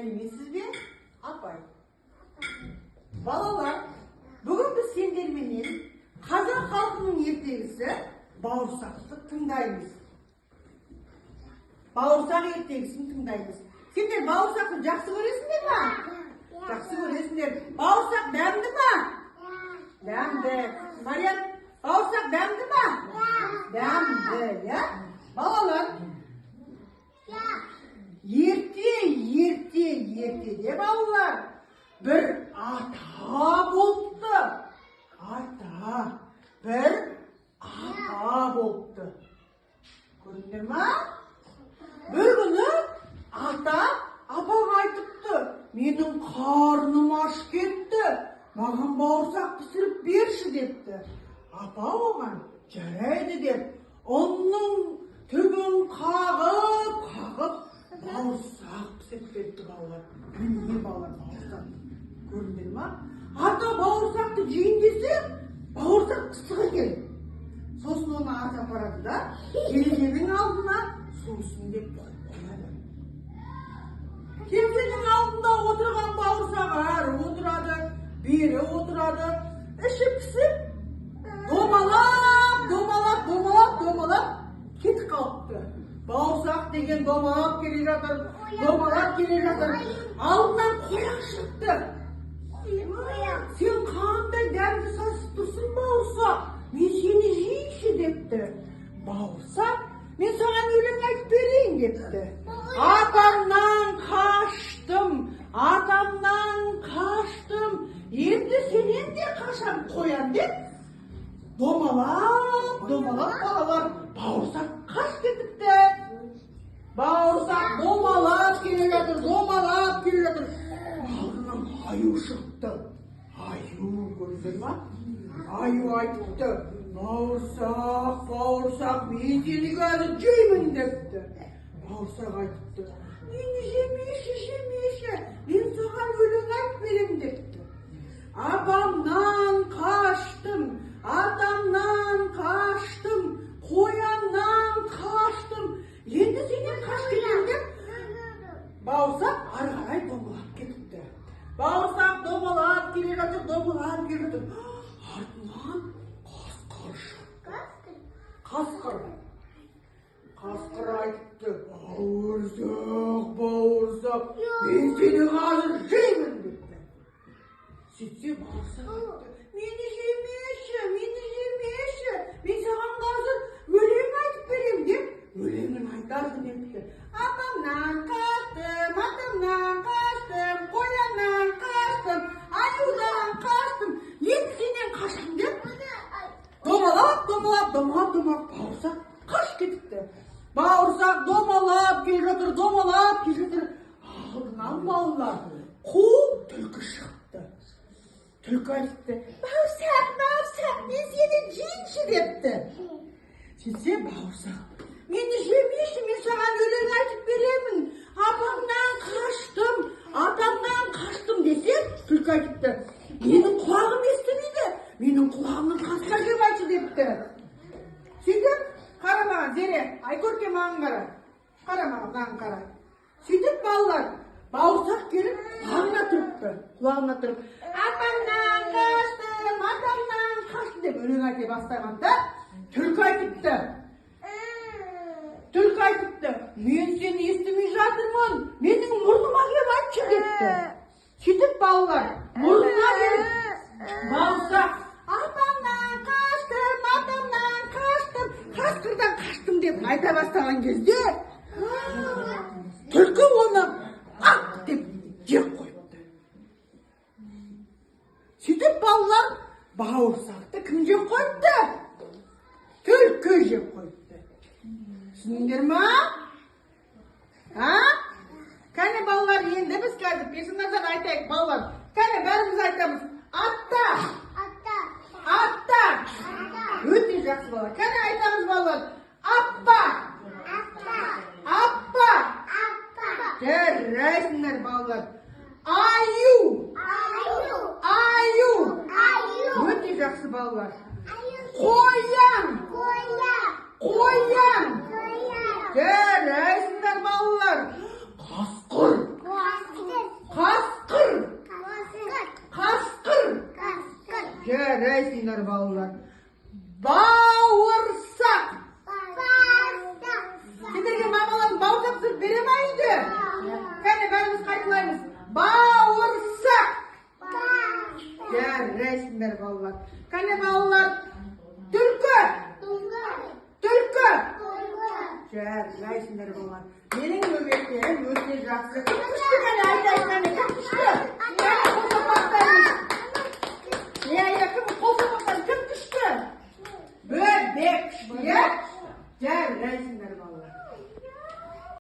Сәлеметсіз бе? Апай. Балалар, бүгін біз сендерменен қазақ халқының ертегісі бауырсақты тыңдаймыз. Бауырсақ ертегісін тыңдаймыз. Сендер бауырсақты жақсы көресіңдер ме? Жақсы көресіңдер. Бауырсақ дәмді ме? Дәмді. Мариям, бауырсақ дәмді ме? Дәмді, я? Балалар, ерте балалар, бір ата болыпты. Бір ата болыпты. Көрдіңдер ме? Bir күні ата апаға айтыпты, менің қарным аш кетті, маған бауырсақ пісіріп берші депті. Апа оған жарайды деп, оның түбін қағып, бауырсақ пісіріп берді балалар. Міне балалар бауырсақ. Көрдіңдер ме? Ата бауырсақты жейін десе, бауырсақ пісік екен. Сосын оны ата апарады да, келіншегінің алдына сусын деп қояды. Келіншегінің алдында отырған бауырсақ әрі отырады, бері отырады, іші пісіп, домалап кетіп қалыпты. Бауырсақ деген домалап келе жатыр. Алдынан қоян шықты. Сен қандай дәмді сасып тұрсың бауырсақ? Мен сені жейінші депті. Бауырсақ, мен саған өлең айтып берейін депті. Атамнан қаштым, енді сенен де қашам қоян деп, домалап балалар бауырсақ қаш кетіпті. Бауырсақ домалап келе жатыр. Алдынан аю шықты. Аю, көрдіңдер ме? Аю айтыпты, бауырсақ, мен сені қазір жеймін депті. Бауырсақ айтыпты, мені жемеші, мен саған өлең айтып берем депті. Апамнан қаштым, қояннан қаштым, енді сенен қаш кетем деп, бауырсақ ары қарай домалап кетіпті. Бауырсақ домалап келе жатыр. Артынан қасқыр шықты. Қасқыр айтыпты, бауырсақ, мен сені қазір жеймін депті. Сөйтсе бауырсақ айтыпты, мені жемеші, мен саған қазір өлең айтып берем деп, өлеңін айтады депті. Апамнан қаштым, қояннан қаштым, аюдан қаштым, енді сенен қашам деп, домалап бауырсақ қаш кетіпті. Бауырсақ домалап келе жатыр. Алдынан балалар қу түлкі шықты. Түлкі айтыпты, бауырсақ, мен сені жейінші депті. Сөйтсе бауырсақ, мені жемеші, мен саған өлең айтып беремін. Апамнан қаштым десе, түлкі айтыпты, менің құлағым естімейді, менің құлағымның қасына кеп айтшы депті. Сөйтіп, қара маған, Зере, Айкөрке маған қара. Қара маған қара. Сөйтіп балалар, бауырсақ келіп, құлағына тұрып, апамнан қаштым деп өлең айта бастағанда, түлкі айтыпты, мен сені естімей жатырмын, менің мұрныма кеп айтшы депті. Сөйтіп балалар, мұрнына келіп, бауырсақ, апамнан қаштым, қасқырдан қаштым деп айта бастаған кезде, түлкі оны ақ деп жеп қойыпты. Сөйтіп балалар, бауырсақты кім жеп қойыпты? Түлкі жеп қойыпты. Түсіндіңдер ме? Кәне балалар, енді біз қазір персонаждан айтайық балалар. Кәне бәріміз айтамыз. Атта. Өте жақсы балалар. Кәне айтамыз балалар. Аппа. Жарайсыңдар балалар. Аю. Өте жақсы балалар. Қоян. Жарайсыңдар балалар. Қасқыр. Жарайсыңдар балалар. Бауырсақ. Сендерге мамаларың бауырсақ пісіріп бере ма үйде? Кәне бәріміз қайталаймыз. Бауырсақ. Жарайсыңдар балалар. Кәне балалар. Түлкі. Түлкі. Жарайсыңдар балалар. Менің өмектерім өте жақсы. Күшті кәне айдай кәне.